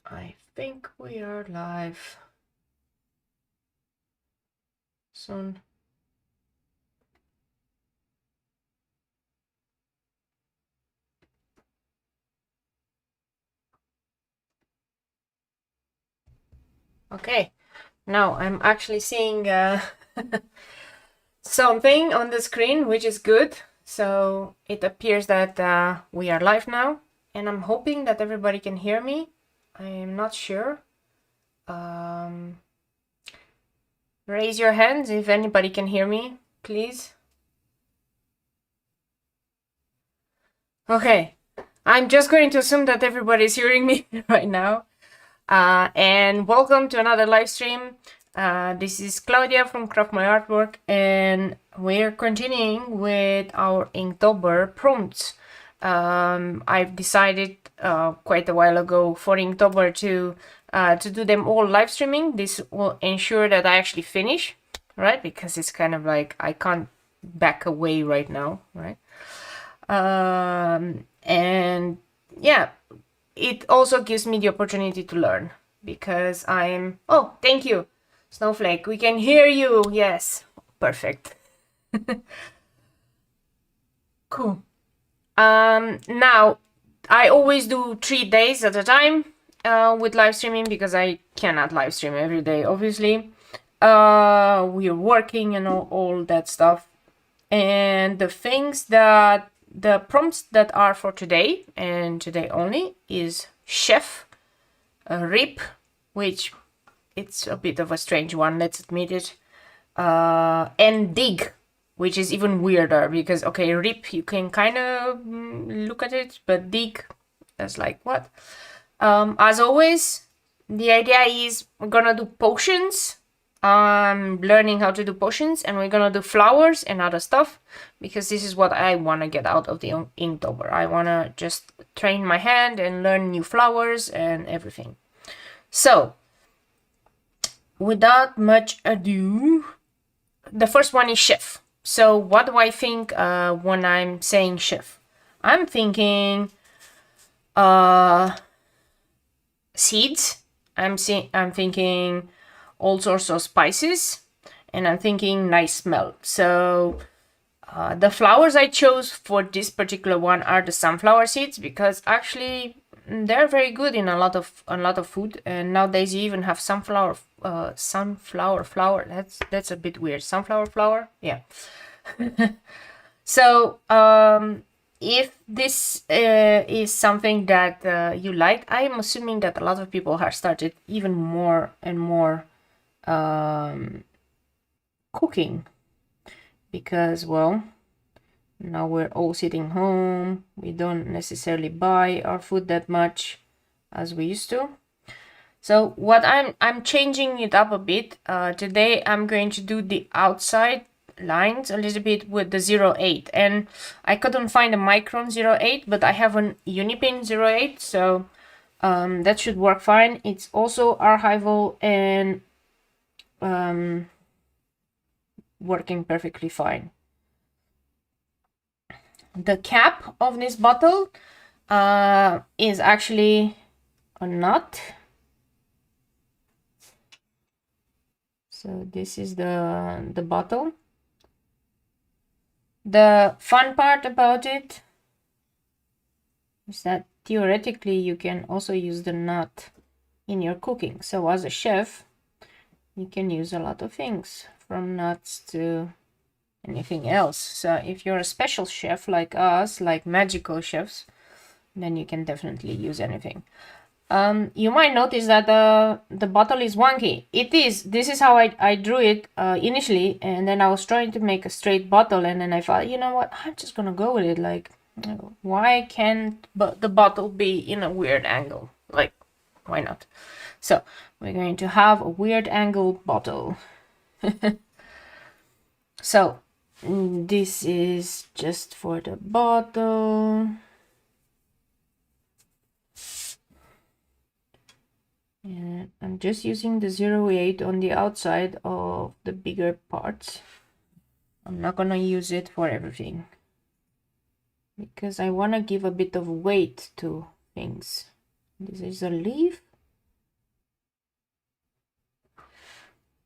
I think we are live soon. Okay, now I'm actually seeing something on the screen, which is good. So it appears that we are live now, and I'm hoping that everybody can hear me. I am not sure. Raise your hands if anybody can hear me, please. Okay, I'm just going to assume that everybody's hearing me right now. And welcome to another live stream. This is Claudia from Craft My Artwork, and we're continuing with our Inktober prompts. I've decided quite a while ago for Inktober to do them all live streaming. This will ensure that I actually finish, right? Because it's kind of like I can't back away right now, right? And yeah, it also gives me the opportunity to learn because I'm... Oh, thank you, Snowflake. We can hear you. Yes, perfect. Cool. Now, I always do 3 days at a time with live streaming because I cannot live stream every day, obviously. We're working and all that stuff. And the prompts that are for today and today only is chef, rip, which it's a bit of a strange one, let's admit it, and dig, which is even weirder because, okay, rip, you can kind of look at it, but dig, that's like, what? As always, the idea is we're gonna do potions. I'm learning how to do potions, and we're gonna do flowers and other stuff because this is what I want to get out of the Inktober. I want to just train my hand and learn new flowers and everything. So, without much ado, the first one is chef. So, what do I think when I'm saying chef? I'm thinking seeds. I'm thinking all sorts of spices, and I'm thinking nice smell. So the flowers I chose for this particular one are the sunflower seeds because actually they're very good in a lot of food, and nowadays you even have sunflower flour. That's a bit weird. Sunflower flour, yeah. So if this is something that you like, I am assuming that a lot of people have started even more and more cooking because, well, now we're all sitting home. We don't necessarily buy our food that much as we used to. So what I'm changing it up a bit. Today I'm going to do the outside lines a little bit with the 08, and I couldn't find a micron 08, but I have an Unipin 08, so that should work fine. It's also archival and working perfectly fine. The cap of this bottle is actually a nut. So this is the bottle. The fun part about it is that theoretically you can also use the nut in your cooking. So as a chef, you can use a lot of things, from nuts to anything else. So if you're a special chef like us, like magical chefs, then you can definitely use anything. You might notice that the bottle is wonky. It is. This is how I drew it initially, and then I was trying to make a straight bottle, and then I thought, you know what, I'm just gonna go with it. Like, why can't the bottle be in a weird angle? Like, why not? So we're going to have a weird angle bottle. So this is just for the bottle. And I'm just using the 08 on the outside of the bigger parts. I'm not gonna use it for everything because I want to give a bit of weight to things. This is a leaf.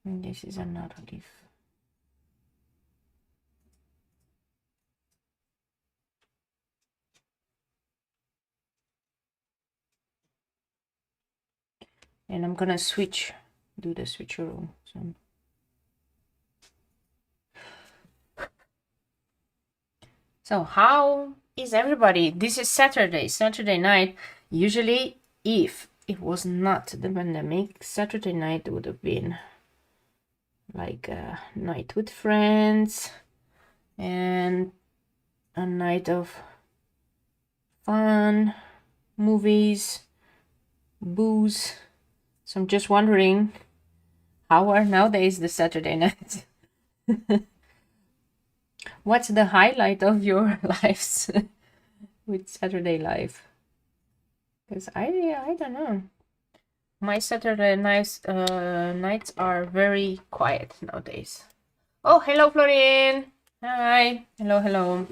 And this is another leaf. And I'm gonna do the switcheroo. So how is everybody? This is Saturday night. Usually, if it was not the pandemic, Saturday night would have been like a night with friends and a night of fun, movies, booze. So I'm just wondering, how are nowadays the Saturday nights? What's the highlight of your lives with Saturday life? Because I don't know. My Saturday nights are very quiet nowadays. Oh, hello, Florian. Hi. Hello, hello.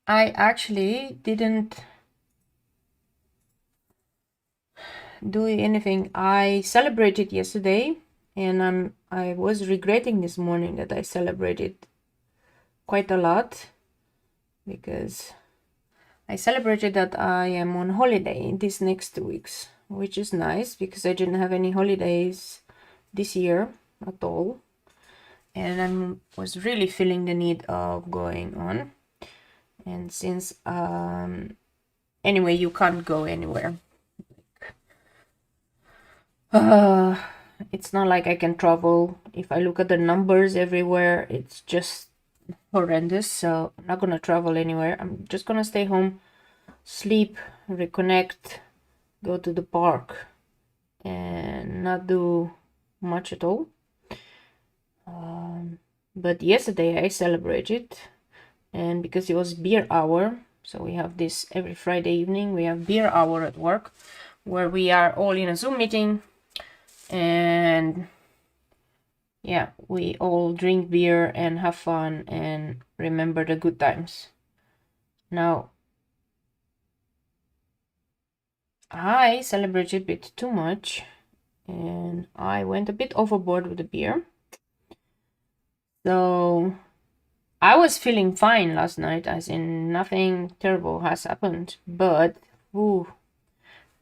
I actually didn't do anything. I celebrated yesterday, and I was regretting this morning that I celebrated quite a lot, because I celebrated that I am on holiday these next 2 weeks, which is nice because I didn't have any holidays this year at all, and I was really feeling the need of going on. And since anyway, you can't go anywhere. It's not like I can travel. If I look at the numbers everywhere, it's just horrendous. So I'm not gonna travel anywhere. I'm just gonna stay home, sleep, reconnect, go to the park, and not do much at all. But yesterday I celebrated, and because it was beer hour, so we have this every Friday evening, we have beer hour at work, where we are all in a Zoom meeting, and yeah, we all drink beer and have fun and remember the good times. Now, I celebrated a bit too much, and I went a bit overboard with the beer. So I was feeling fine last night, as in nothing terrible has happened, but ooh,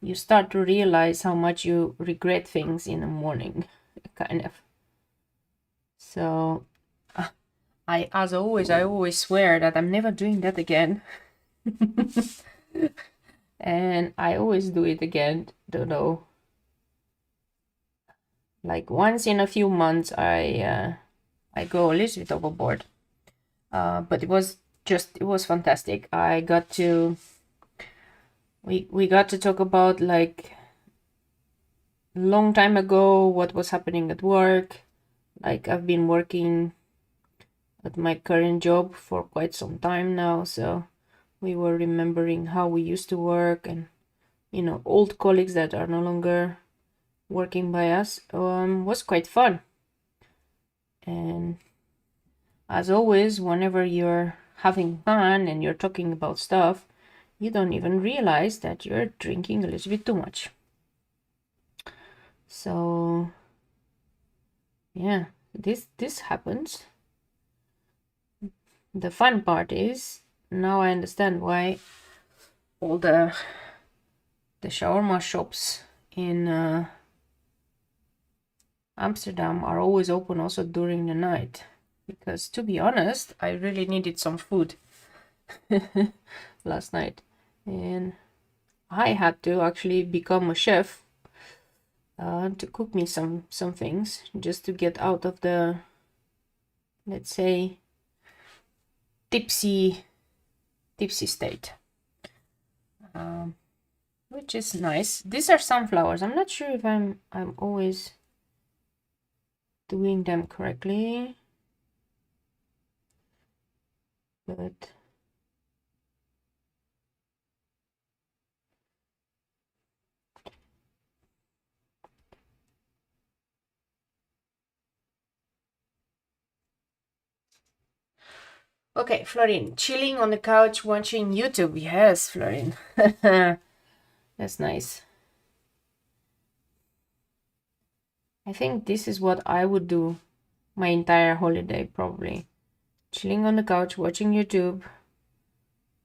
you start to realize how much you regret things in the morning, kind of. So as always, I always swear that I'm never doing that again. And I always do it again, don't know. Like once in a few months, I go a little bit overboard. But it was fantastic. We got to talk about, like, long time ago what was happening at work. Like, I've been working at my current job for quite some time now, so we were remembering how we used to work, and old colleagues that are no longer working by us. Was quite fun. And as always, whenever you're having fun and you're talking about stuff, you don't even realize that you're drinking a little bit too much. So yeah, this happens. The fun part is, now I understand why all the shawarma shops in Amsterdam are always open also during the night, because to be honest, I really needed some food last night, and I had to actually become a chef to cook me some things, just to get out of the, let's say, tipsy state, which is nice. These are sunflowers. I'm not sure if I'm always doing them correctly, but okay. Florin, chilling on the couch watching YouTube. Yes, Florin. That's nice. I think this is what I would do my entire holiday, probably. Chilling on the couch, watching YouTube.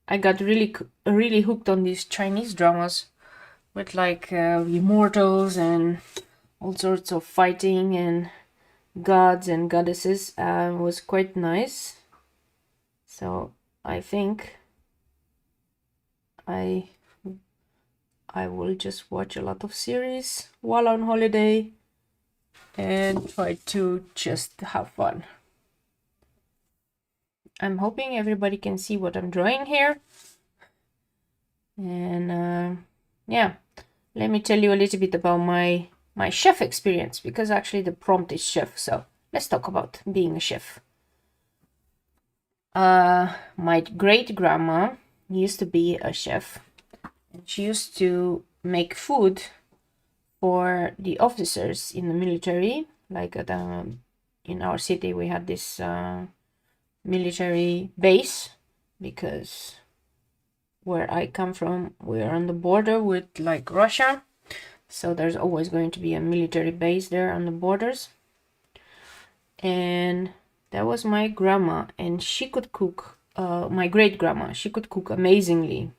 I got really hooked on these Chinese dramas with like immortals and all sorts of fighting and gods and goddesses. Was quite nice. So I think I will just watch a lot of series while on holiday and try to just have fun. I'm hoping everybody can see what I'm drawing here. And yeah, let me tell you a little bit about my chef experience, because actually the prompt is chef. So let's talk about being a chef. My great grandma used to be a chef, and she used to make food for the officers in the military. Like at in our city we had this military base, because where I come from, we're on the border with like Russia, so there's always going to be a military base there on the borders. And that was my grandma, and she could cook. My great grandma, she could cook amazingly.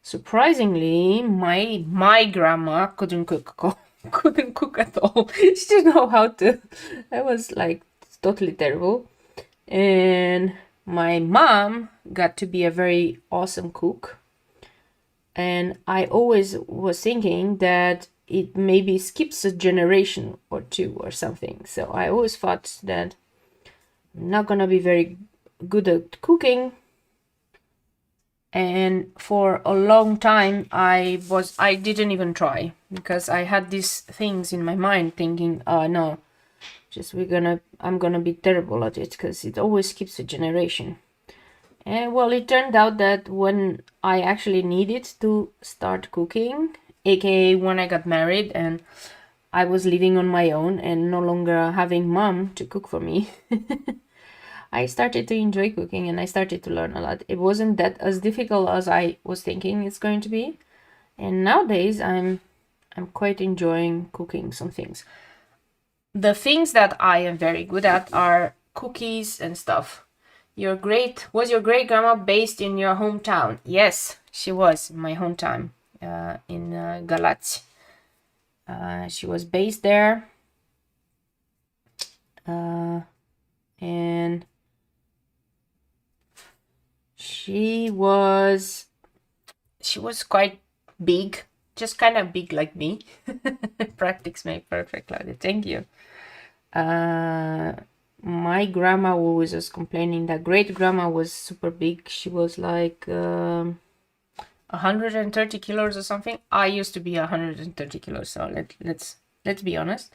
Surprisingly, my grandma couldn't cook couldn't cook at all. She didn't know how to. That was like totally terrible. And my mom got to be a very awesome cook, and I always was thinking that it maybe skips a generation or two or something. So I always thought that I'm not gonna be very good at cooking. And for a long time I didn't even try, because I had these things in my mind thinking, no, I'm gonna be terrible at it, because it always skips a generation. And well, it turned out that when I actually needed to start cooking, aka when I got married and I was living on my own and no longer having mom to cook for me, I started to enjoy cooking, and I started to learn a lot. It wasn't that as difficult as I was thinking it's going to be. And nowadays I'm quite enjoying cooking some things. The things that I am very good at are cookies and stuff. Was your great grandma based in your hometown? Yes, she was in my hometown, in Galați. She was based there. And she was quite big, just kind of big like me. Practice make perfect, Claudia. Thank you. My grandma always was complaining that great grandma was super big. She was like 130 kilos or something. I used to be 130 kilos, so let's be honest.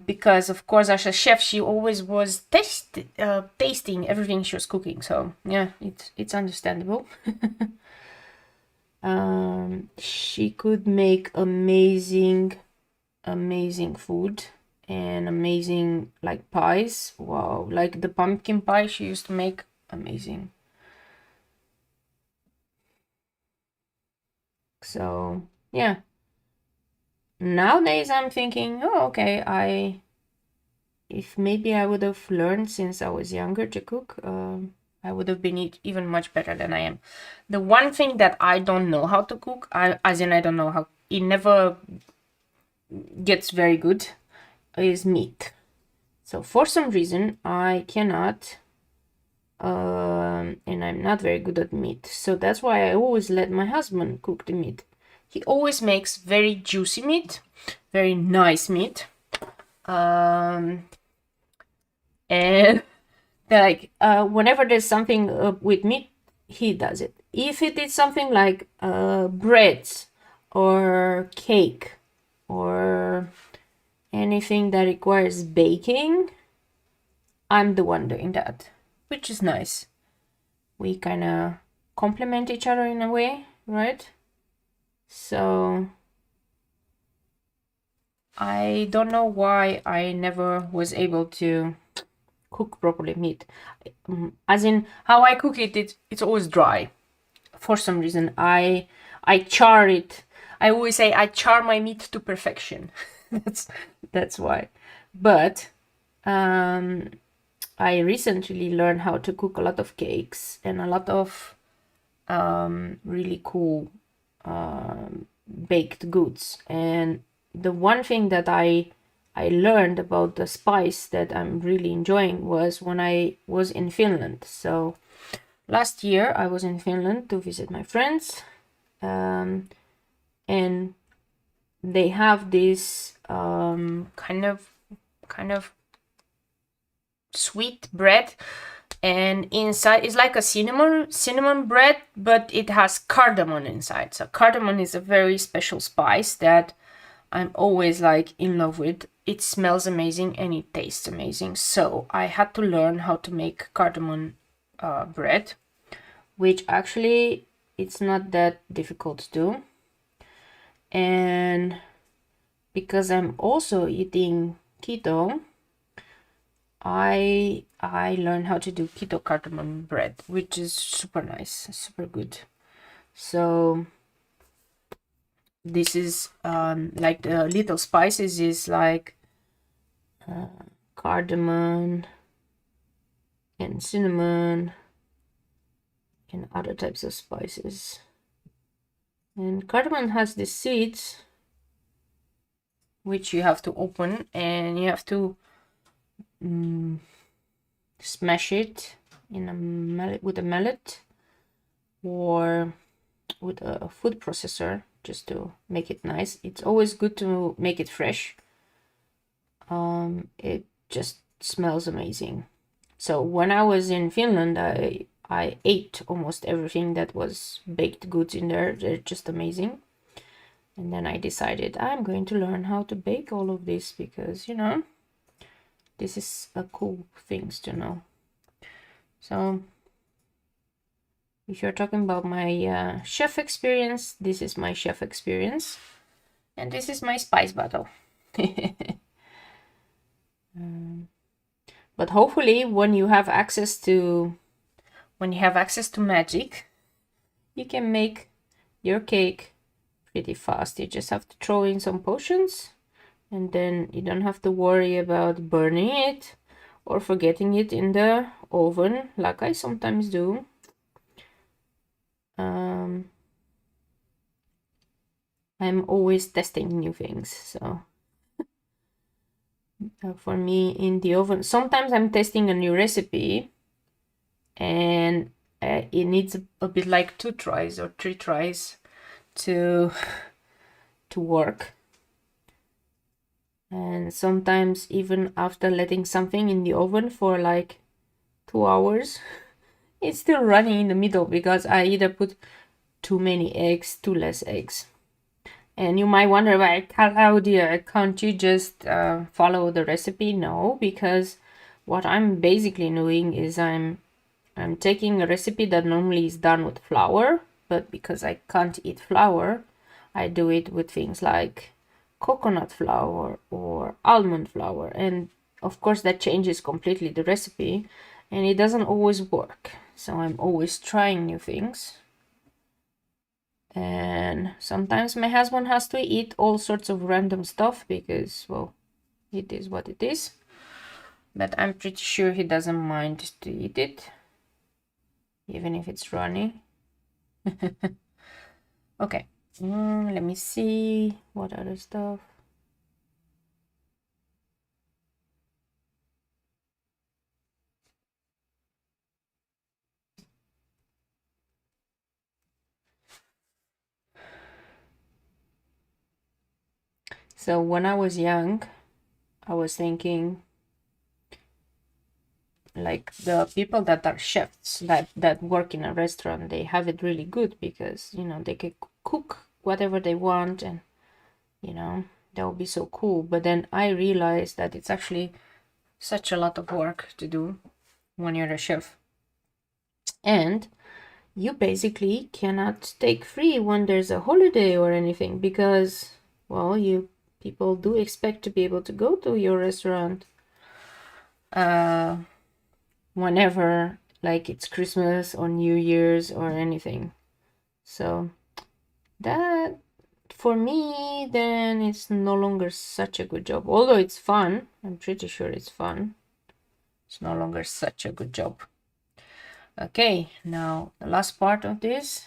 Because of course as a chef she always was tasting everything she was cooking, so yeah, it's understandable. She could make amazing food and amazing like pies. Wow, like the pumpkin pie she used to make, amazing. So yeah, nowadays I'm thinking, oh, okay, if maybe I would have learned since I was younger to cook, I would have been even much better than I am. The one thing that I don't know how to cook, I don't know how, it never gets very good, is meat. So for some reason I cannot, and I'm not very good at meat. So that's why I always let my husband cook the meat. He always makes very juicy meat, very nice meat. And like whenever there's something with meat, he does it. If it is something like breads or cake or anything that requires baking, I'm the one doing that, which is nice. We kind of complement each other in a way, right? So I don't know why I never was able to cook properly meat. As in how I cook it, it's always dry. For some reason, I I char it. I always say I char my meat to perfection. That's why. But I recently learned how to cook a lot of cakes and a lot of really cool baked goods. And the one thing that I learned about the spice that I'm really enjoying was when I was in Finland. So last year I was in Finland to visit my friends, and they have this kind of sweet bread, and inside is like a cinnamon bread, but it has cardamom inside. So cardamom is a very special spice that I'm always like in love with. It smells amazing and it tastes amazing. So I had to learn how to make cardamom bread, which actually it's not that difficult to do. And because I'm also eating keto, I learned how to do keto cardamom bread, which is super nice, super good. So this is like the little spices is like cardamom and cinnamon and other types of spices. And cardamom has the seeds, which you have to open, and you have to smash it in a mallet, with a mallet or with a food processor, just to make it nice. It's always good to make it fresh. It just smells amazing. So when I was in Finland, I ate almost everything that was baked goods in there. They're just amazing. And then I decided I'm going to learn how to bake all of this because, you know, this is a cool things to know. So if you're talking about my chef experience, this is my chef experience. And this is my spice bottle. But hopefully when you have access to magic, you can make your cake pretty fast. You just have to throw in some potions, and then you don't have to worry about burning it or forgetting it in the oven like I sometimes do. I'm always testing new things, so for me in the oven, sometimes I'm testing a new recipe and it needs a bit like 2 tries or 3 tries to work. And sometimes even after letting something in the oven for like 2 hours, it's still running in the middle because I either put too many eggs, too less eggs. And you might wonder, why, Claudia, can't you just follow the recipe? No, because what I'm basically doing is I'm taking a recipe that normally is done with flour, but because I can't eat flour, I do it with things like coconut flour or almond flour. And of course that changes completely the recipe and it doesn't always work. So I'm always trying new things. And sometimes my husband has to eat all sorts of random stuff because, well, it is what it is. But I'm pretty sure he doesn't mind to eat it, even if it's runny. Okay, let me see what other stuff. So when I was young, I was thinking like the people that are chefs that work in a restaurant, they have it really good because, you know, they can cook whatever they want and, you know, that would be so cool. But then I realized that it's actually such a lot of work to do when you're a chef. And you basically cannot take free when there's a holiday or anything because, well, people do expect to be able to go to your restaurant whenever, like it's Christmas or New Year's or anything. So that for me, then it's no longer such a good job. Although it's fun, I'm pretty sure it's fun. It's no longer such a good job. Okay, now the last part of this.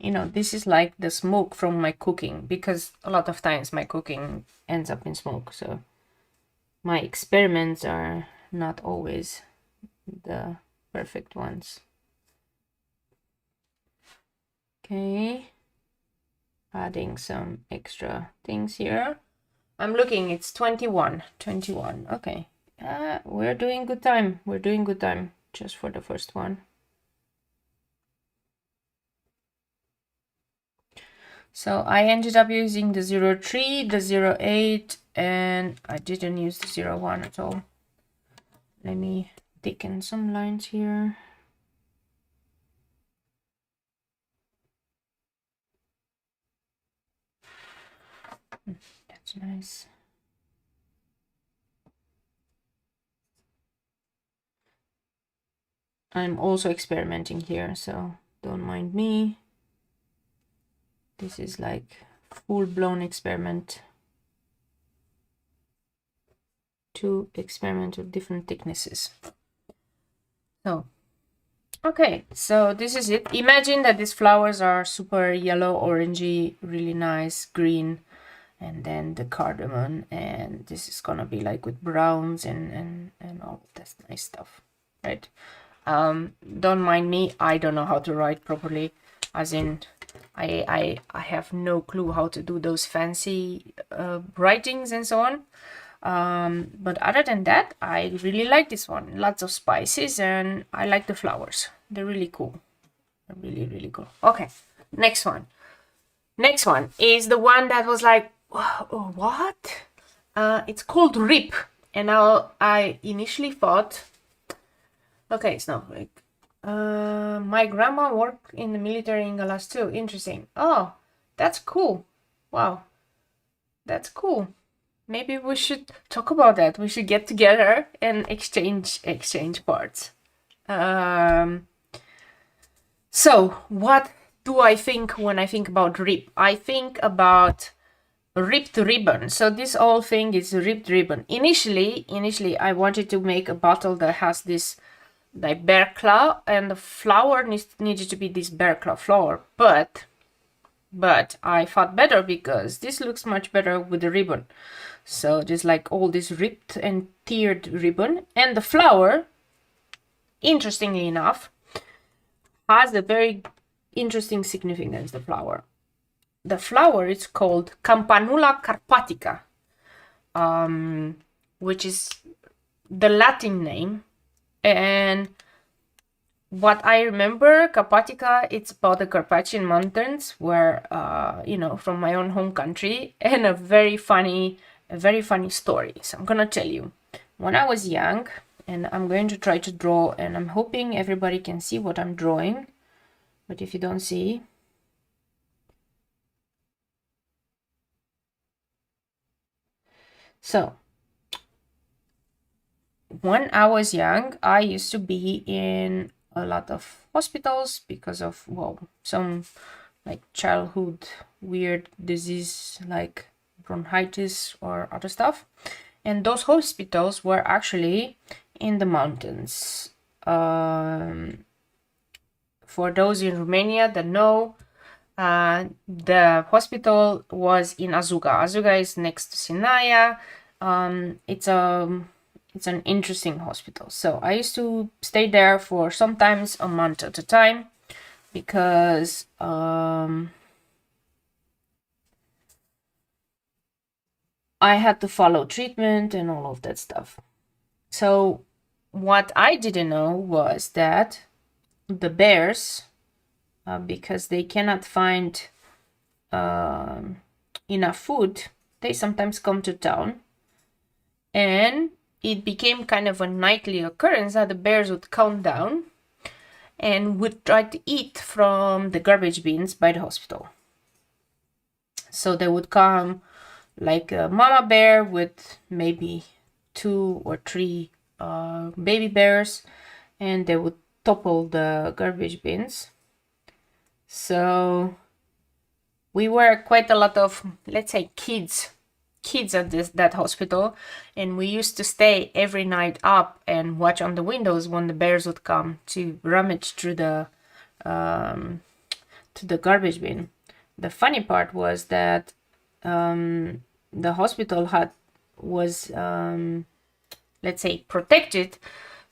You know, this is like the smoke from my cooking, because a lot of times my cooking ends up in smoke, so my experiments are not always the perfect ones. Okay, adding some extra things here. I'm looking, it's 21. Okay, we're doing good time. We're doing good time just for the first one. So I ended up using the 03, the 08, and I didn't use the 01 at all. Let me thicken some lines here. That's nice. I'm also experimenting here, so don't mind me. This is like full-blown experiment to experiment with different thicknesses. So, okay, so this is it. Imagine that these flowers are super yellow, orangey, really nice, green, and then the cardamom, and this is gonna be like with browns and all of that nice stuff, right? Don't mind me, I don't know how to write properly, as in I have no clue how to do those fancy writings and so on. But other than that, I really like this one. Lots of spices, and I like the flowers. They're really cool. They're really, really cool. Okay, next one. Next one is the one that was like, oh, what? It's called Rip. And now I initially thought, okay, it's not like, my grandma worked in the military in Galas too. Interesting. Oh, that's cool. Wow, that's cool. Maybe we should talk about that. We should get together and exchange parts. So what do I think when I think about rip? I think about ripped ribbon. So this whole thing is ripped ribbon. Initially I wanted to make a bottle that has this like bear claw, and the flower needed to be this bear claw flower, but I thought better because this looks much better with the ribbon. So there's like all this ripped and tiered ribbon, and the flower, interestingly enough, has a very interesting significance. The flower is called Campanula Carpatica, which is the Latin name. And what I remember, Carpatica, it's about the Carpathian mountains, where you know, from my own home country, and a very funny story. So I'm gonna tell you. When I was young, and I'm going to try to draw, and I'm hoping everybody can see what I'm drawing, but if you don't see, so when I was young, I used to be in a lot of hospitals because of, well, some like childhood weird disease like bronchitis or other stuff. And those hospitals were actually in the mountains. For those in Romania that know, the hospital was in Azuga. Azuga is next to Sinaia. It's an interesting hospital. So I used to stay there for sometimes a month at a time, because I had to follow treatment and all of that stuff. So what I didn't know was that the bears, because they cannot find enough food, they sometimes come to town, and it became kind of a nightly occurrence that the bears would come down and would try to eat from the garbage bins by the hospital. So they would come like a mama bear with maybe 2 or 3 baby bears, and they would topple the garbage bins. So we were quite a lot of, let's say, kids at that hospital, and we used to stay every night up and watch on the windows when the bears would come to rummage through the to the garbage bin. The funny part was that the hospital was let's say protected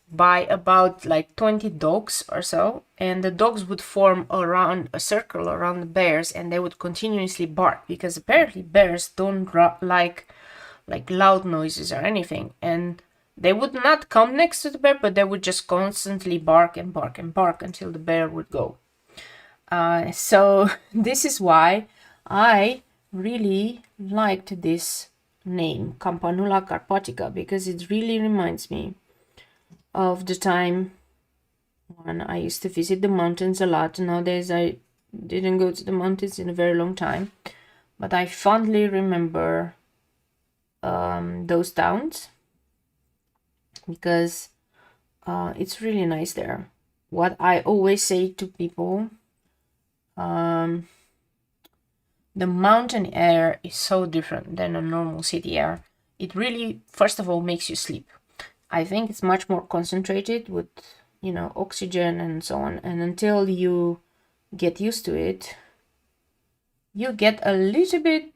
by about like 20 dogs or so, and the dogs would form around a circle around the bears, and they would continuously bark, because apparently bears don't like loud noises or anything, and they would not come next to the bear, but they would just constantly bark and bark and bark until the bear would go. So this is why I really liked this name, Campanula Carpatica, because it really reminds me of the time when I used to visit the mountains a lot. Nowadays I didn't go to the mountains in a very long time, but I fondly remember those towns, because it's really nice there. What I always say to people, the mountain air is so different than a normal city air. It really, first of all, makes you sleep. I think it's much more concentrated with, you know, oxygen and so on. And until you get used to it, you get a little bit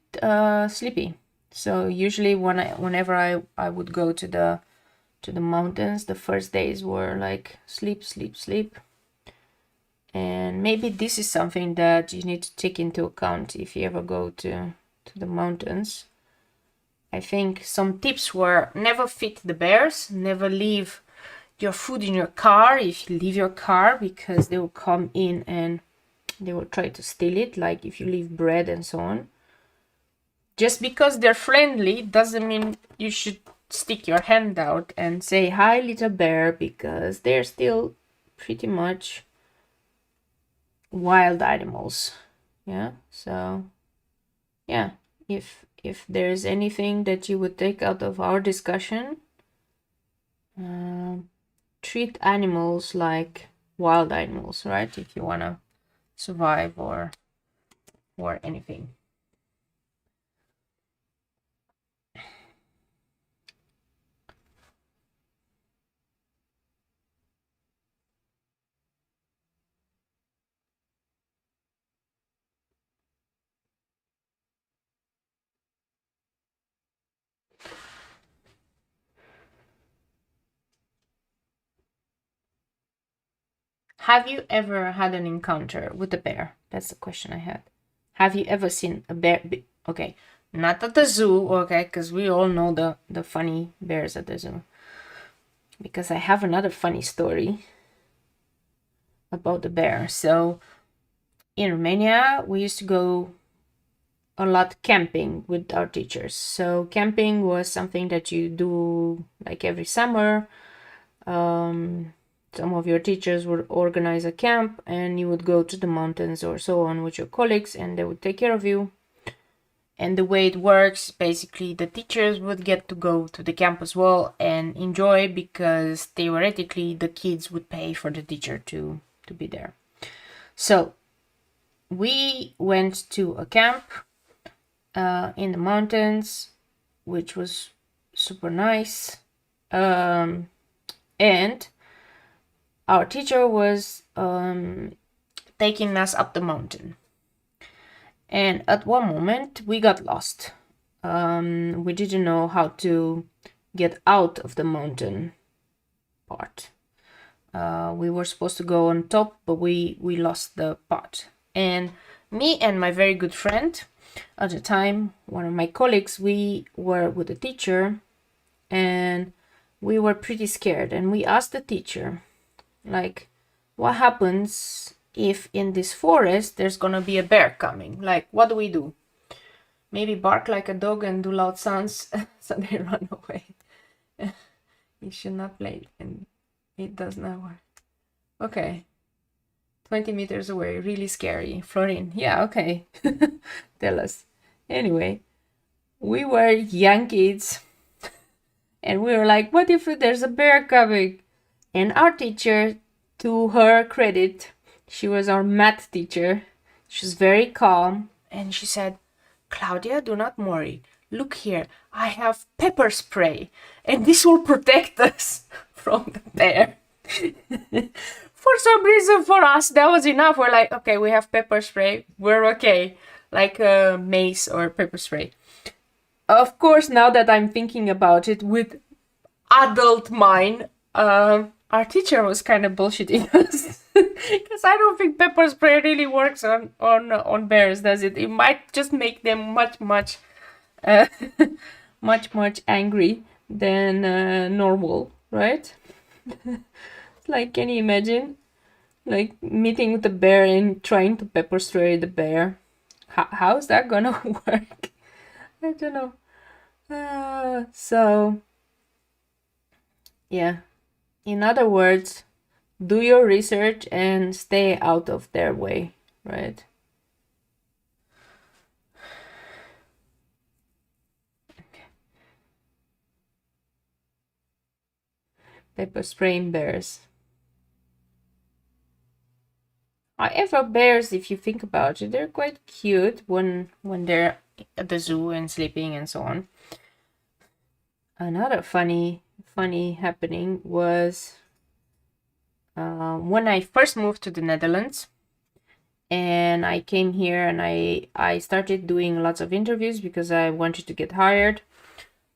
sleepy. So usually whenever I would go to the mountains, the first days were like sleep, sleep, sleep. And maybe this is something that you need to take into account if you ever go to the mountains. I think some tips were: never feed the bears, never leave your food in your car if you leave your car, because they will come in and they will try to steal it, like if you leave bread and so on. Just because they're friendly doesn't mean you should stick your hand out and say, "Hi, little bear," because they're still pretty much wild animals. Yeah, so yeah, if there's anything that you would take out of our discussion, treat animals like wild animals, right? If you want to survive or anything. Have you ever had an encounter with a bear? That's the question I had. Have you ever seen a bear? Okay, not at the zoo, okay, because we all know the funny bears at the zoo. Because I have another funny story about the bear. So in Romania, we used to go a lot camping with our teachers. So camping was something that you do like every summer. Some of your teachers would organize a camp, and you would go to the mountains or so on with your colleagues, and they would take care of you. And the way it works, basically the teachers would get to go to the camp as well and enjoy, because theoretically the kids would pay for the teacher to be there. So we went to a camp in the mountains, which was super nice. And our teacher was taking us up the mountain. And at one moment we got lost. We didn't know how to get out of the mountain part. We were supposed to go on top, but we lost the part. And me and my very good friend at the time, one of my colleagues, we were with the teacher, and we were pretty scared. And we asked the teacher, like, what happens if in this forest there's gonna be a bear coming? Like, what do we do? Maybe bark like a dog and do loud sounds so they run away. You should not play, and it does not work. Okay. 20 meters away, really scary. Florin, yeah, okay. Tell us. Anyway, we were young kids, and we were like, what if there's a bear coming? And our teacher, to her credit, she was our math teacher. She was very calm, and she said, Claudia, do not worry. Look here, I have pepper spray, and this will protect us from the bear. For some reason, for us, that was enough. We're like, okay, we have pepper spray, we're okay. Like mace or pepper spray. Of course, now that I'm thinking about it with adult mind, our teacher was kind of bullshitting us. Because I don't think pepper spray really works on bears, does it? It might just make them much much angry than normal, right? Like, can you imagine, like, meeting with the bear and trying to pepper spray the bear? How's that gonna work? I don't know. So, yeah. In other words, do your research and stay out of their way, right? Okay. Pepper spraying bears. However, bears, if you think about it, they're quite cute when they're at the zoo and sleeping and so on. Another funny happening was when I first moved to the Netherlands, and I came here and I started doing lots of interviews because I wanted to get hired.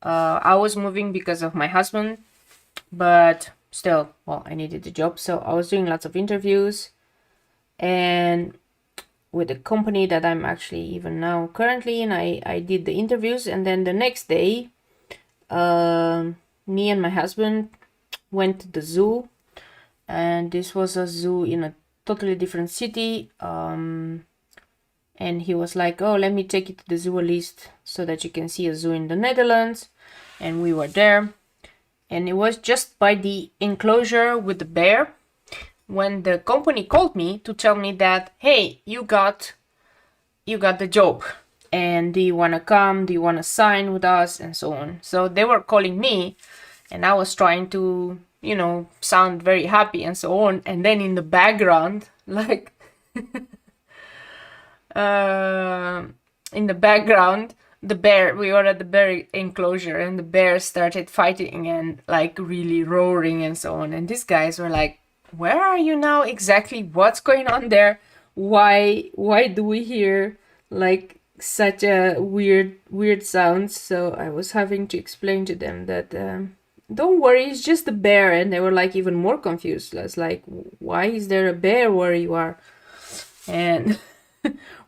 I was moving because of my husband, but still, well, I needed a job, so I was doing lots of interviews. And with the company that I'm actually even now currently in, I did the interviews, and then the next day, me and my husband went to the zoo, and this was a zoo in a totally different city. And he was like, oh, let me take you to the zoo at least so that you can see a zoo in the Netherlands. And we were there, and it was just by the enclosure with the bear when the company called me to tell me that, hey, you got the job, and do you want to come, do you want to sign with us, and so on. So they were calling me, and I was trying to, you know, sound very happy and so on, and then in the background, like in the background, the bear, we were at the bear enclosure, and the bear started fighting and like really roaring and so on, and these guys were like, where are you now exactly? What's going on there? Why do we hear like such a weird sounds? So I was having to explain to them that don't worry, it's just a bear. And they were like even more confused. I was like, why is there a bear where you are? And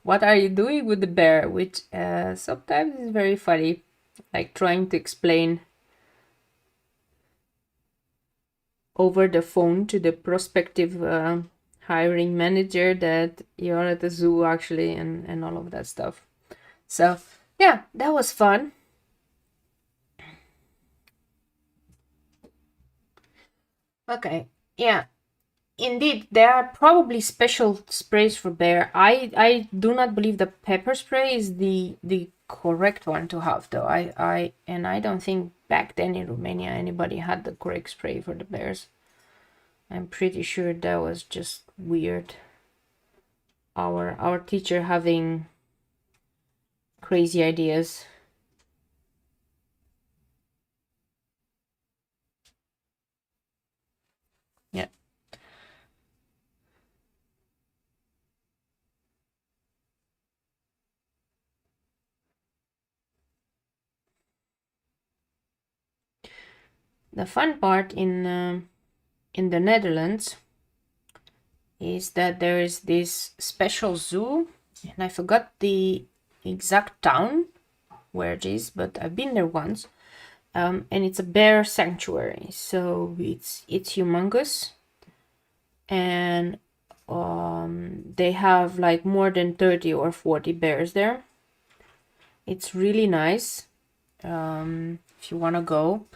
what are you doing with the bear? Which sometimes is very funny, like trying to explain over the phone to the prospective hiring manager that you're at the zoo actually, and all of that stuff. So yeah, that was fun. Okay, yeah, indeed, there are probably special sprays for bear. I do not believe the pepper spray is the correct one to have, though. I don't think back then in Romania anybody had the correct spray for the bears. I'm pretty sure that was just weird. Our teacher having crazy ideas. Yeah. The fun part in the Netherlands is that there is this special zoo, and I forgot the exact town where it is, but I've been there once, and it's a bear sanctuary. So it's humongous, and they have like more than 30 or 40 bears there. It's really nice. If you want to go,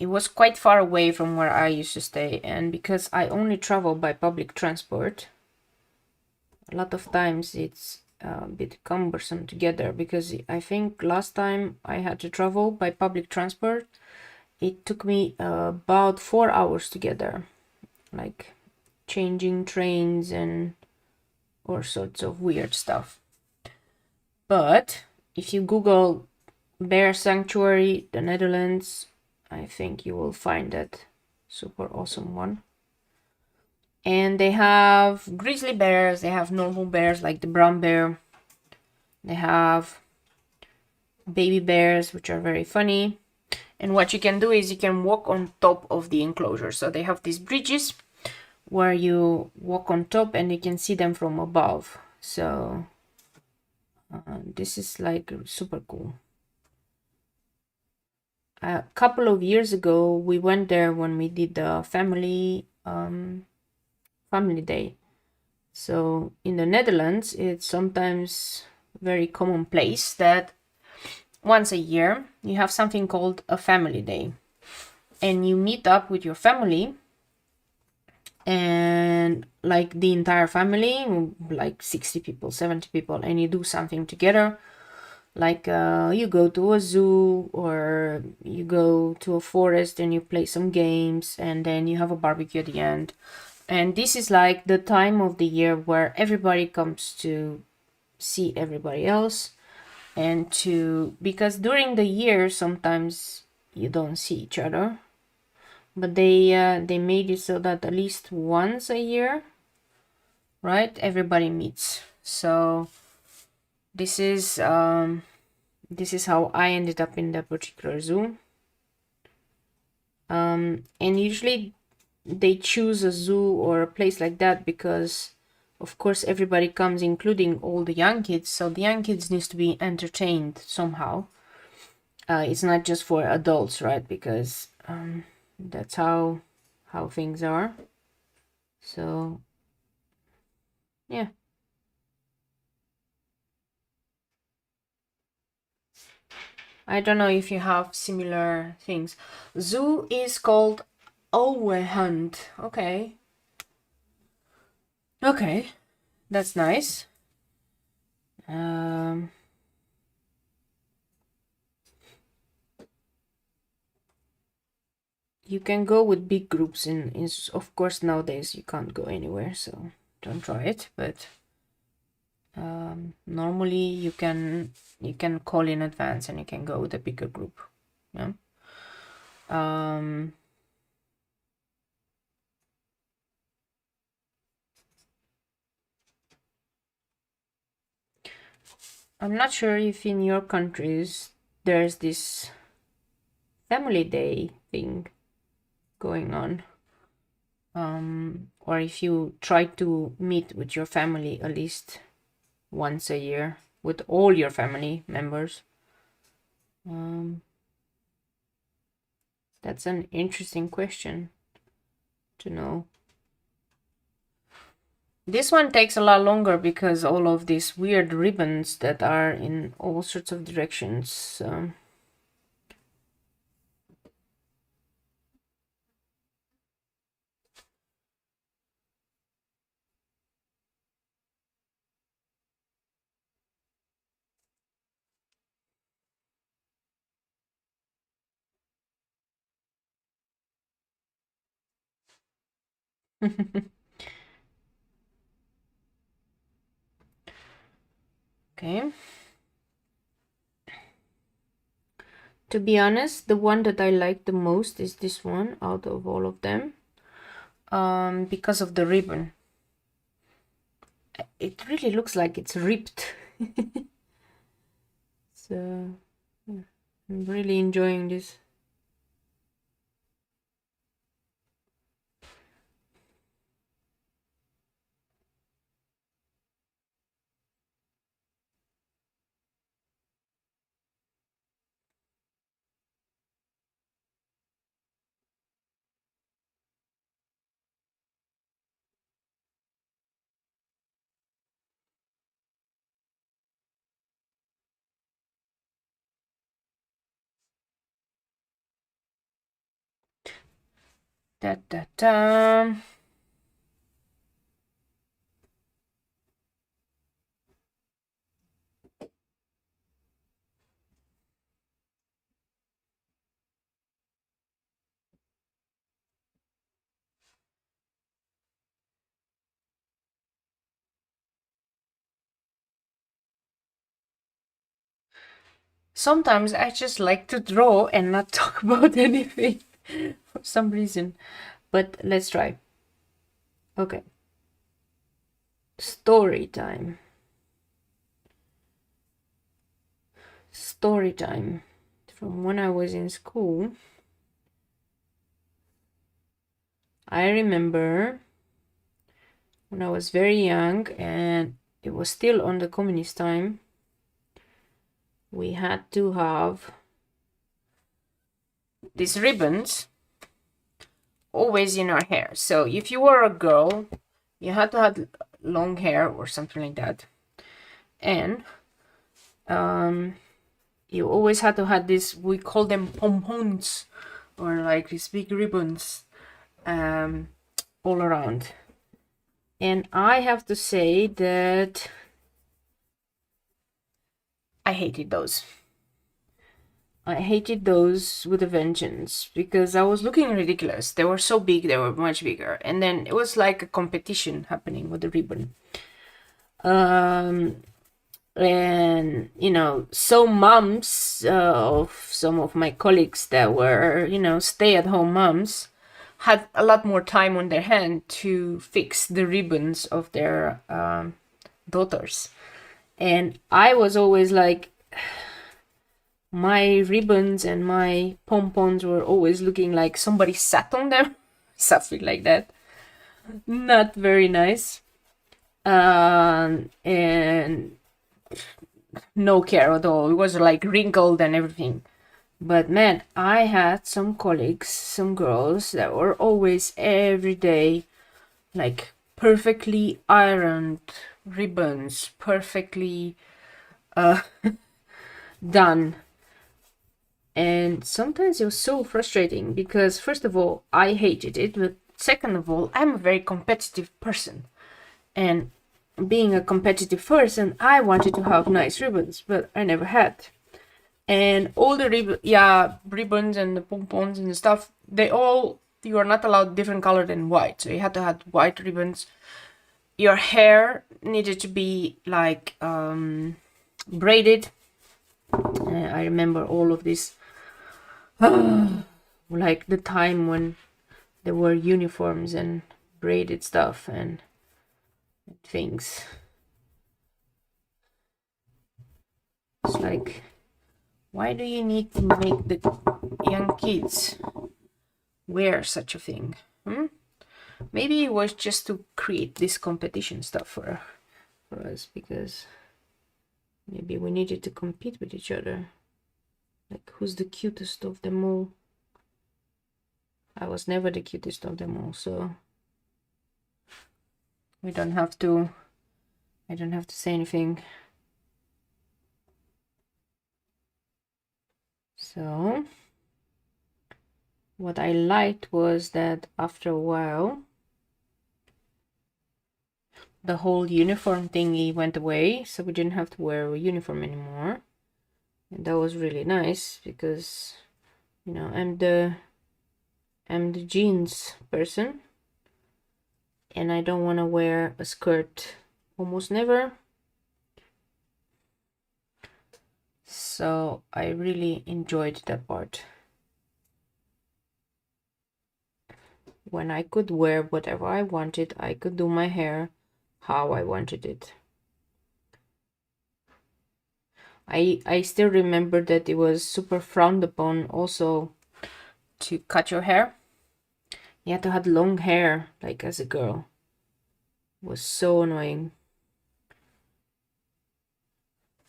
it was quite far away from where I used to stay, and because I only travel by public transport, a lot of times it's a bit cumbersome to get there, because I think last time I had to travel by public transport, it took me about 4 hours to get there, like changing trains and all sorts of weird stuff. But if you Google Bear Sanctuary, the Netherlands, I think you will find that super awesome one. And they have grizzly bears, they have normal bears like the brown bear, they have baby bears, which are very funny. And what you can do is you can walk on top of the enclosure. So they have these bridges where you walk on top and you can see them from above. So this is like super cool. A couple of years ago, we went there when we did the family day. So in the Netherlands, it's sometimes very commonplace that once a year you have something called a family day, and you meet up with your family, and like the entire family, like 60 people, 70 people, and you do something together. Like you go to a zoo, or you go to a forest and you play some games, and then you have a barbecue at the end. And this is like the time of the year where everybody comes to see everybody else, and because during the year sometimes you don't see each other, but they made it so that at least once a year, right, everybody meets. So this is how I ended up in that particular zoo. And usually they choose a zoo or a place like that because, of course, everybody comes, including all the young kids. So the young kids needs to be entertained somehow. It's not just for adults, right? Because that's how things are. So yeah. I don't know if you have similar things. Zoo is called Hunt. Okay. Okay. That's nice. You can go with big groups of course nowadays you can't go anywhere, so don't try it, but normally you can call in advance and you can go with a bigger group. Yeah. I'm not sure if in your countries there's this family day thing going on, or if you try to meet with your family at least once a year with all your family members. That's an interesting question to know. This one takes a lot longer because all of these weird ribbons that are in all sorts of directions. Okay. To be honest, the one that I like the most is this one out of all of them, because of the ribbon. It really looks like it's ripped. So yeah, I'm really enjoying this. Da, da, da. Sometimes I just like to draw and not talk about anything for some reason. But let's try. Okay. Story time. Story time. From when I was in school, I remember when I was very young and it was still on the communist time, we had to have these ribbons always in our hair. So if you were a girl, you had to have long hair or something like that. And you always had to have this, we call them pompons, or like these big ribbons all around. And I have to say that I hated those. I hated those with a vengeance because I was looking ridiculous. They were so big, they were much bigger. And then it was like a competition happening with the ribbon. And, you know, some moms of some of my colleagues that were, you know, stay-at-home moms had a lot more time on their hand to fix the ribbons of their daughters. And I was always like, my ribbons and my pompons were always looking like somebody sat on them, something like that. Not very nice. And no care at all. It was like wrinkled and everything. But man, I had some colleagues, some girls that were always every day like perfectly ironed ribbons, perfectly done. And sometimes it was so frustrating because first of all, I hated it, but second of all, I'm a very competitive person. And being a competitive person, I wanted to have nice ribbons, but I never had. And all the ribbons and the pompons and the stuff, you are not allowed different color than white. So you had to have white ribbons. Your hair needed to be like braided. I remember all of this, like the time when there were uniforms and braided stuff and things. It's like, why do you need to make the young kids wear such a thing? Maybe it was just to create this competition stuff for us, because maybe we needed to compete with each other. Like, who's the cutest of them all? I was never the cutest of them all, so I don't have to say anything. So what I liked was that after a while the whole uniform thingy went away, so we didn't have to wear a uniform anymore. And that was really nice because, you know, I'm the jeans person and I don't want to wear a skirt almost never. So I really enjoyed that part. When I could wear whatever I wanted, I could do my hair how I wanted it. I still remember that it was super frowned upon also to cut your hair. You had to have long hair, like as a girl. It was so annoying.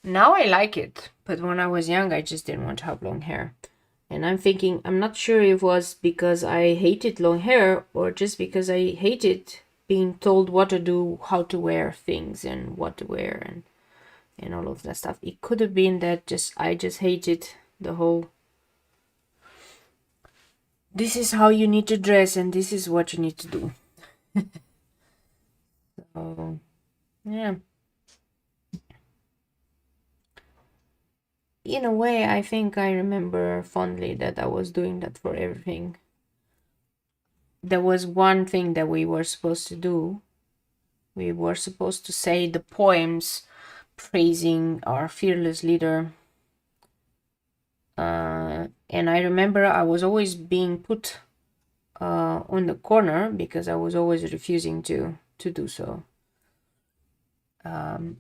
Now I like it, but when I was young, I just didn't want to have long hair. And I'm thinking, I'm not sure if it was because I hated long hair or just because I hated being told what to do, how to wear things and what to wear and all of that stuff. It could have been that I just hated the whole this is how you need to dress and this is what you need to do. So, yeah. In a way, I think I remember fondly that I was doing that for everything. There was one thing that we were supposed to do. We were supposed to say the poems praising our fearless leader. And I remember I was always being put on the corner because I was always refusing to do so.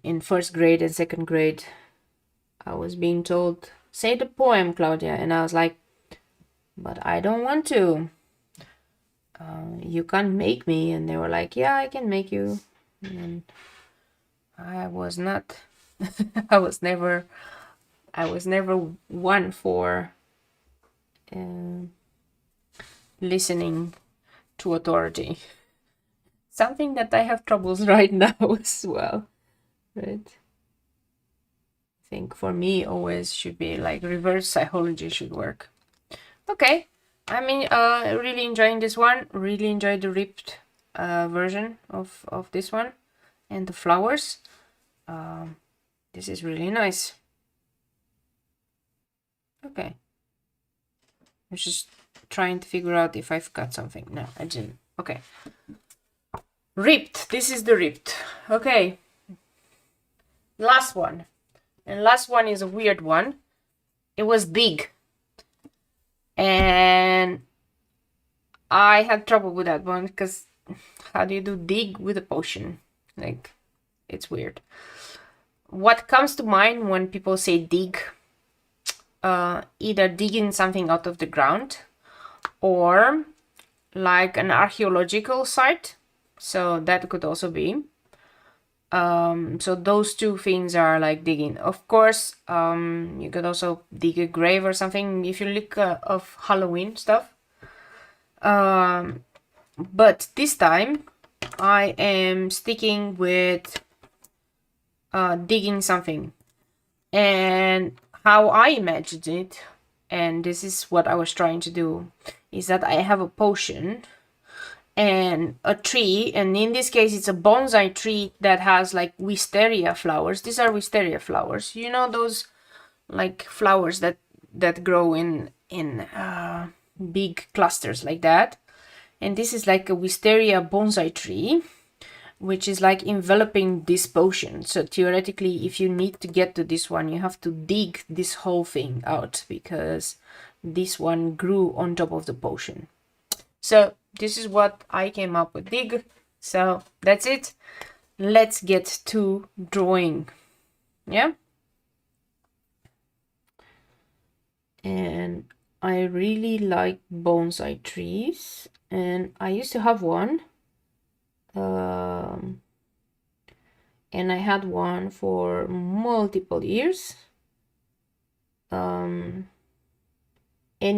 In first grade and second grade, I was being told, say the poem, Claudia. And I was like, but I don't want to. You can't make me. And they were like, yeah, I can make you. And I was not, I was never one for listening to authority. Something that I have troubles right now as well, right? I think for me always should be like reverse psychology should work. Okay, I mean, really enjoying this one. Really enjoyed the ripped version of this one and the flowers. This is really nice. Okay, I'm just trying to figure out if I've got something. No, I didn't. Okay, ripped. This is the ripped. Okay, last one. And last one is a weird one. It was dig. And I had trouble with that one because how do you do dig with a potion? Like, it's weird. What comes to mind when people say dig? Either digging something out of the ground or like an archaeological site. So that could also be. So those two things are like digging. Of course, you could also dig a grave or something if you look of Halloween stuff. But this time I am sticking with digging something. And how I imagined it, and this is what I was trying to do, is that I have a potion and a tree, and in this case it's a bonsai tree that has like wisteria flowers. These are wisteria flowers, you know, those like flowers that grow in big clusters like that. And this is like a wisteria bonsai tree, which is like enveloping this potion. So theoretically, if you need to get to this one, you have to dig this whole thing out because this one grew on top of the potion. So this is what I came up with, dig. So that's it. Let's get to drawing. Yeah. And I really like bonsai trees, and I used to have one. And I had one for multiple years. And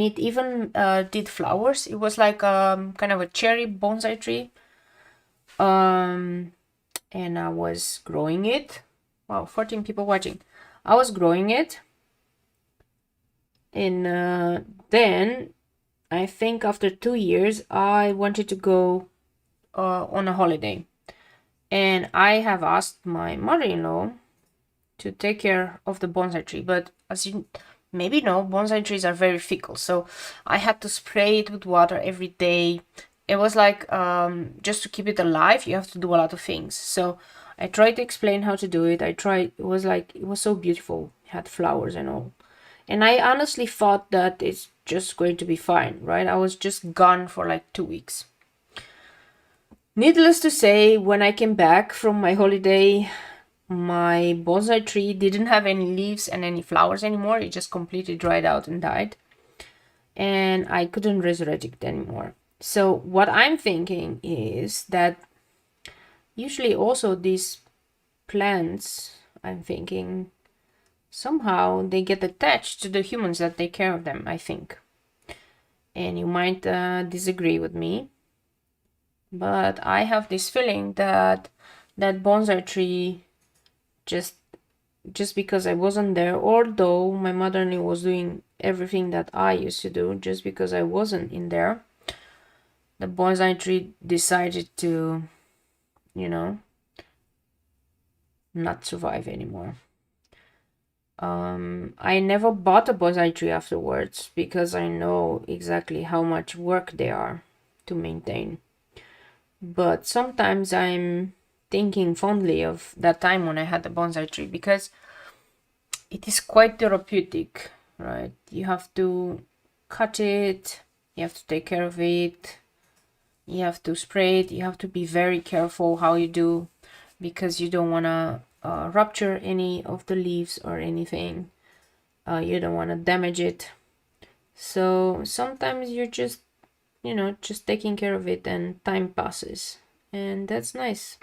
it even did flowers. It was like kind of a cherry bonsai tree. And I was growing it. Wow, 14 people watching. I was growing it. And then I think after 2 years, I wanted to go on a holiday. And I have asked my mother-in-law to take care of the bonsai tree. But as you maybe know, bonsai trees are very fickle. So I had to spray it with water every day. It was like, just to keep it alive, you have to do a lot of things. So I tried to explain how to do it. It was so beautiful. It had flowers and all. And I honestly thought that it's just going to be fine, right? I was just gone for like 2 weeks. Needless to say, when I came back from my holiday, my bonsai tree didn't have any leaves and any flowers anymore. It just completely dried out and died. And I couldn't resurrect it anymore. So what I'm thinking is that usually also these plants, I'm thinking, somehow they get attached to the humans that take care of them, I think. And you might disagree with me, but I have this feeling that that bonsai tree, just because I wasn't there, although my mother-in-law was doing everything that I used to do just because I wasn't in there. The bonsai tree decided to, you know, not survive anymore. I never bought a bonsai tree afterwards because I know exactly how much work they are to maintain. But sometimes I'm thinking fondly of that time when I had the bonsai tree because it is quite therapeutic, right? You have to cut it, you have to take care of it, you have to spray it, you have to be very careful how you do because you don't want to rupture any of the leaves or anything. You don't want to damage it. So sometimes you're just, just taking care of it and time passes. And that's nice.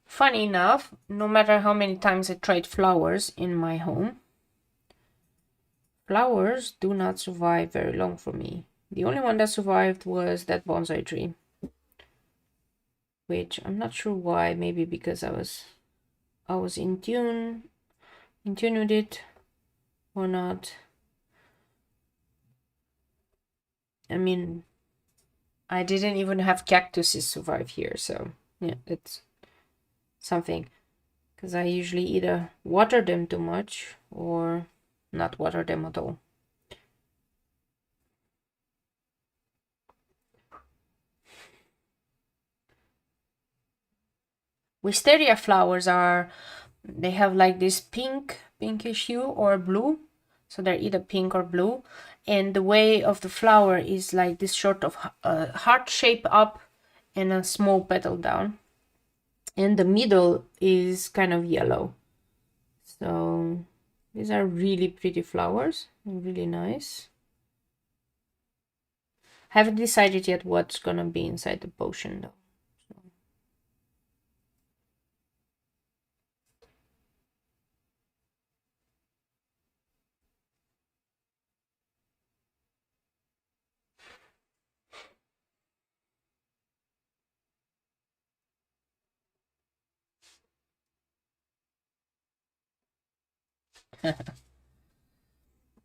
Funny enough, no matter how many times I tried flowers in my home, flowers do not survive very long for me. The only one that survived was that bonsai tree, which I'm not sure why. Maybe because I was in tune with it or not. I mean, I didn't even have cactuses survive here, so yeah, it's something. Because I usually either water them too much or not water them at all. Wisteria flowers they have like this pinkish hue or blue. So they're either pink or blue. And the way of the flower is like this sort of heart shape up and a small petal down. And the middle is kind of yellow. So these are really pretty flowers, really nice. Haven't decided yet what's gonna be inside the potion though.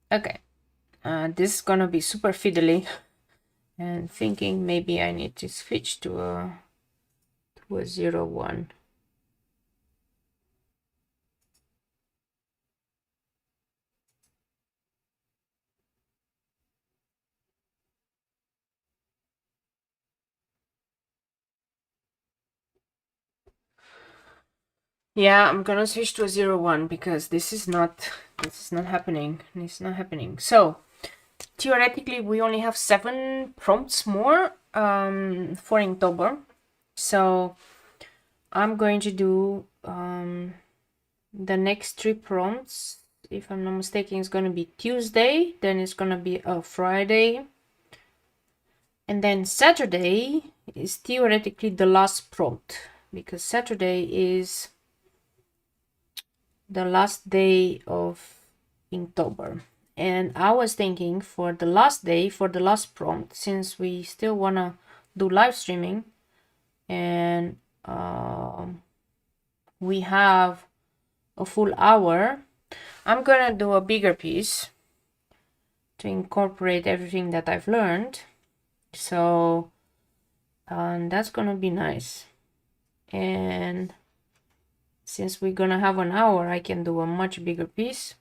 Okay, this is gonna be super fiddly, and thinking maybe I need to switch to a 0-1. Yeah, I'm gonna switch to a 0-1 because this is not happening. It's not happening. So theoretically, we only have 7 prompts more for Inktober. So I'm going to do the next 3 prompts. If I'm not mistaken, it's going to be Tuesday, then it's going to be a Friday, and then Saturday is theoretically the last prompt because Saturday is the last day of Inktober. And I was thinking for the last day, for the last prompt, since we still want to do live streaming and we have a full hour, I'm gonna do a bigger piece to incorporate everything that I've learned. So that's gonna be nice. And since we're gonna have an hour, I can do a much bigger piece,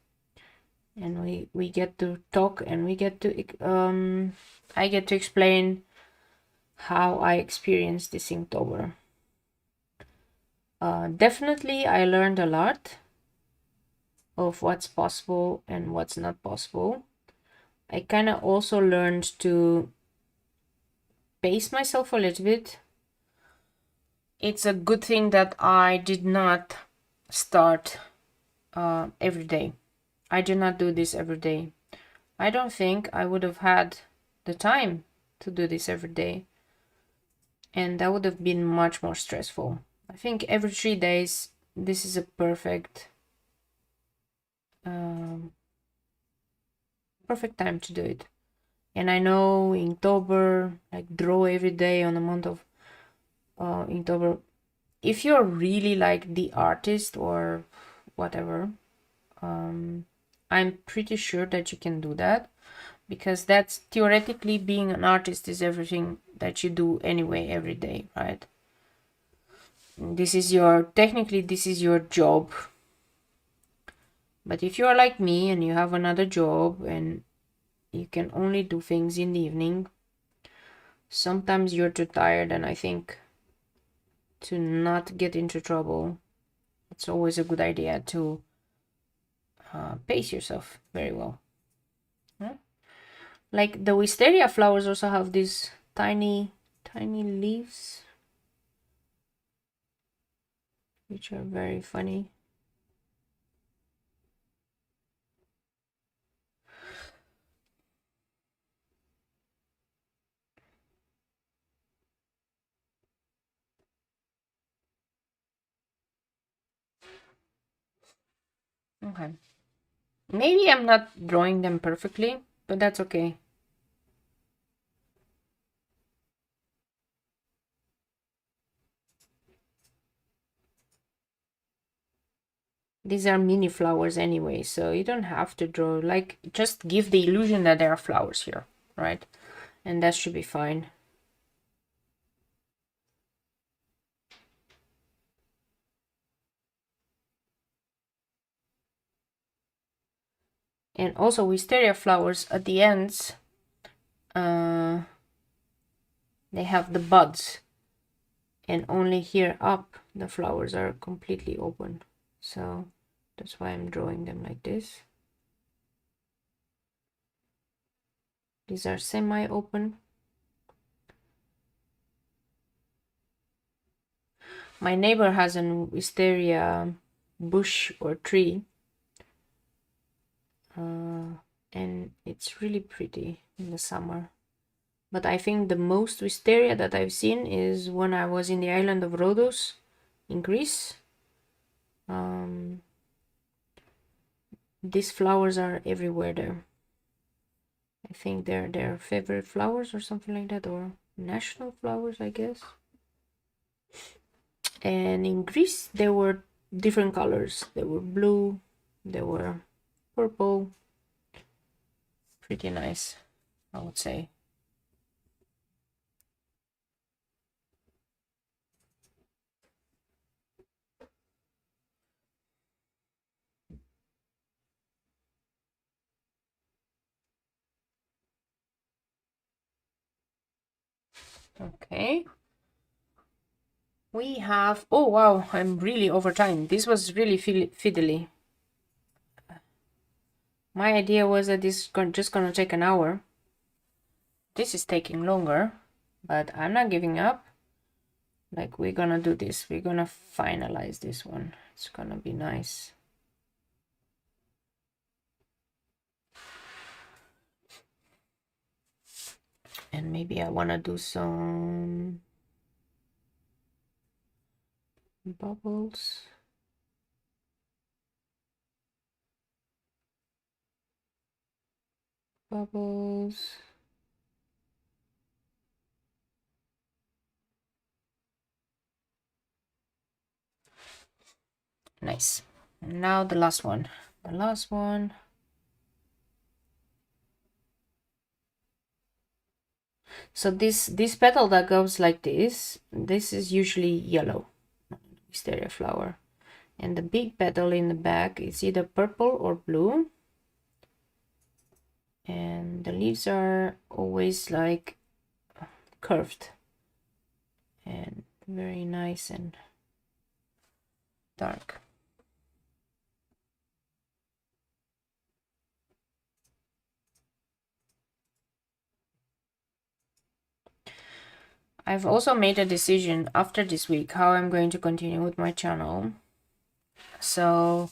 and we get to talk, and we get to I get to explain how I experienced this Inktober. Definitely I learned a lot of what's possible and what's not possible. I kind of also learned to pace myself a little bit. It's a good thing that I did not start every day. I did not do this every day. I don't think I would have had the time to do this every day. And that would have been much more stressful. I think every 3 days, this is a perfect time to do it. And I know Inktober, like draw every day on the month of Inktober. If you're really like the artist or whatever, I'm pretty sure that you can do that, because that's theoretically, being an artist is everything that you do anyway every day, right? This is your, technically this is your job. But if you are like me and you have another job and you can only do things in the evening, sometimes you're too tired, and I think to not get into trouble, it's always a good idea to pace yourself very well. Yeah? Like the wisteria flowers also have these tiny leaves, which are very funny. Okay. Maybe I'm not drawing them perfectly, but that's okay. These are mini flowers anyway, so you don't have to draw, like, just give the illusion that there are flowers here, right? And that should be fine. And also wisteria flowers at the ends, they have the buds, and only here up the flowers are completely open, so that's why I'm drawing them like this. These are semi-open. My neighbor has an wisteria bush or tree, and it's really pretty in the summer. But I think the most wisteria that I've seen is when I was in the island of Rhodos in Greece. These flowers are everywhere there. I think they're their favorite flowers or something like that, or national flowers, I guess. And in Greece there were different colors. There were blue, there were purple. Pretty nice, I would say. Okay. We have, oh wow, I'm really over time. This was really fiddly. My idea was that this is just gonna take an hour. This is taking longer, but I'm not giving up. Like, we're gonna do this. We're gonna finalize this one. It's gonna be nice. And maybe I wanna do some bubbles. Bubbles. Nice. And now the last one. The last one. So this petal that goes like this is usually yellow wisteria flower, and the big petal in the back is either purple or blue, and the leaves are always like curved and very nice and dark. I've also made a decision after this week how I'm going to continue with my channel. So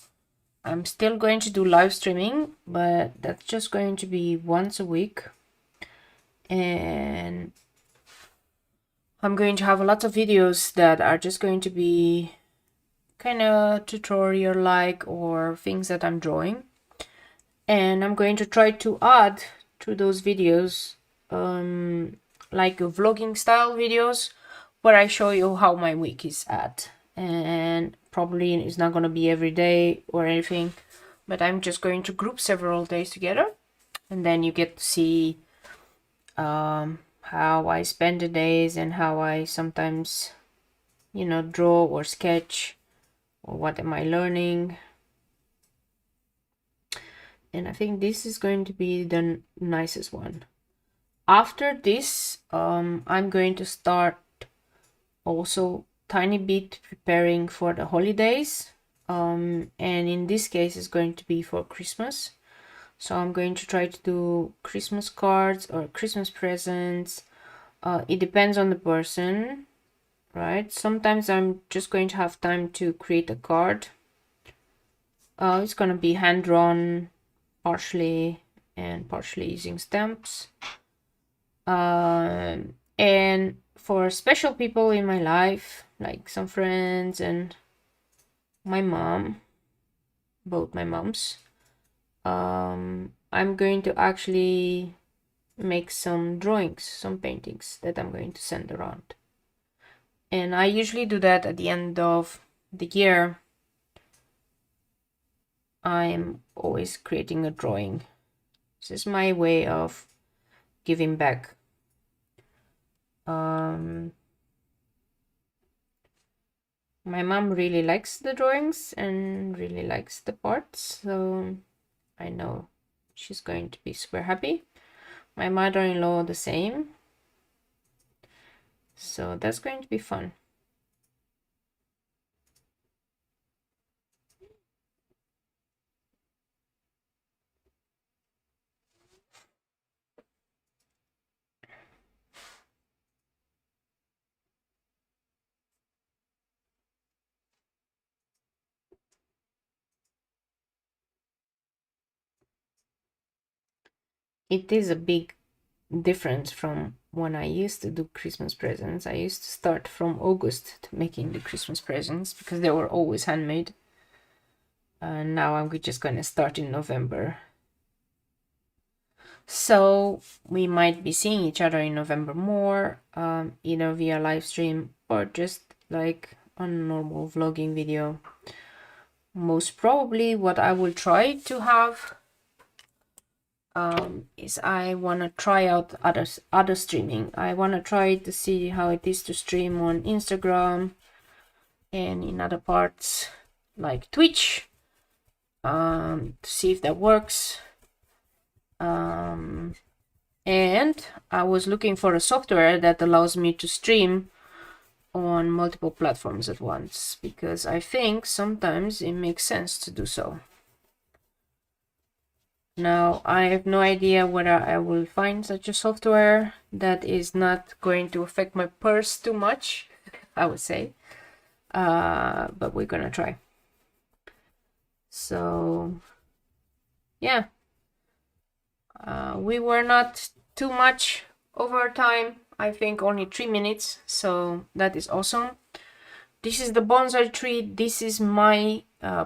I'm still going to do live streaming, but that's just going to be once a week. And I'm going to have a lot of videos that are just going to be kind of tutorial-like, or things that I'm drawing. And I'm going to try to add to those videos like vlogging style videos, where I show you how my week is at. And probably it's not going to be every day or anything, but I'm just going to group several days together, and then you get to see how I spend the days and how I sometimes, you know, draw or sketch, or what am I learning. And I think this is going to be the nicest one. After this, I'm going to start also tiny bit preparing for the holidays. And in this case, it's going to be for Christmas. So I'm going to try to do Christmas cards or Christmas presents. It depends on the person, right? Sometimes I'm just going to have time to create a card. It's going to be hand-drawn partially and partially using stamps. And for special people in my life, like some friends and my mom, both my moms, I'm going to actually make some drawings, some paintings that I'm going to send around. And I usually do that at the end of the year. I'm always creating a drawing. This is my way of giving back. My mom really likes the drawings and really likes the parts, so I know she's going to be super happy. My mother-in-law the same. So that's going to be fun. It is a big difference from when I used to do Christmas presents. I used to start from August making the Christmas presents because they were always handmade. And now I'm just going to start in November. So we might be seeing each other in November more, either via live stream or just like on a normal vlogging video. Most probably what I will try to have is I want to try out other streaming. I want to try to see how it is to stream on Instagram and in other parts like Twitch, to see if that works. And I was looking for a software that allows me to stream on multiple platforms at once, because I think sometimes it makes sense to do so. Now, I have no idea whether I will find such a software that is not going to affect my purse too much, I would say. But we're gonna try. So, yeah. We were not too much over time. I think only 3 minutes, so that is awesome. This is the bonsai tree. This is my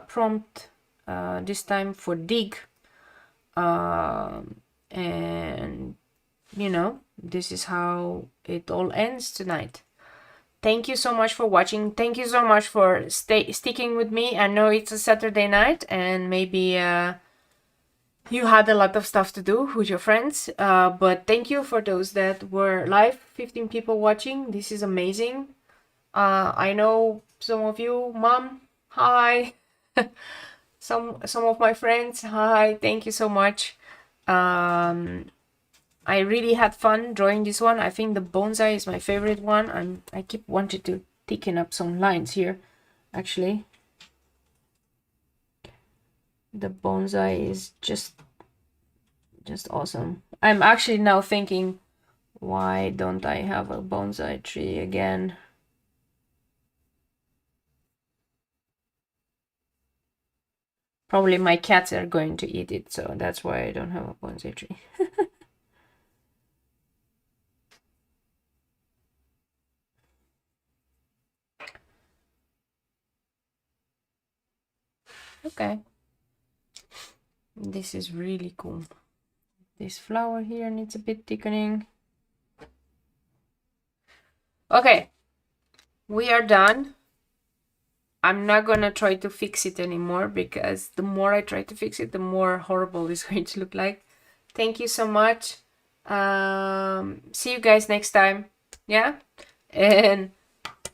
prompt this time for dig. And you know, this is how it all ends tonight. Thank you so much for watching. Thank you so much for sticking with me. I know it's a Saturday night and maybe you had a lot of stuff to do with your friends, but thank you for those that were live. 15 people watching. This is amazing. I know some of you, Mom, hi. some of my friends, hi. Thank you so much. I really had fun drawing this one. I think the bonsai is my favorite one. I keep wanting to thicken up some lines here, actually. The bonsai is just awesome. I'm actually now thinking, why don't I have a bonsai tree again? Probably my cats are going to eat it, so that's why I don't have a bonsai tree. Okay. This is really cool. This flower here needs a bit thickening. Okay, we are done. I'm not gonna try to fix it anymore, because the more I try to fix it, the more horrible it's going to look like. Thank you so much. See you guys next time. Yeah, and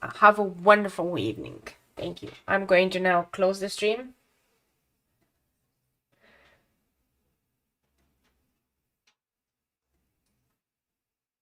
have a wonderful evening. Thank you. I'm going to now close the stream.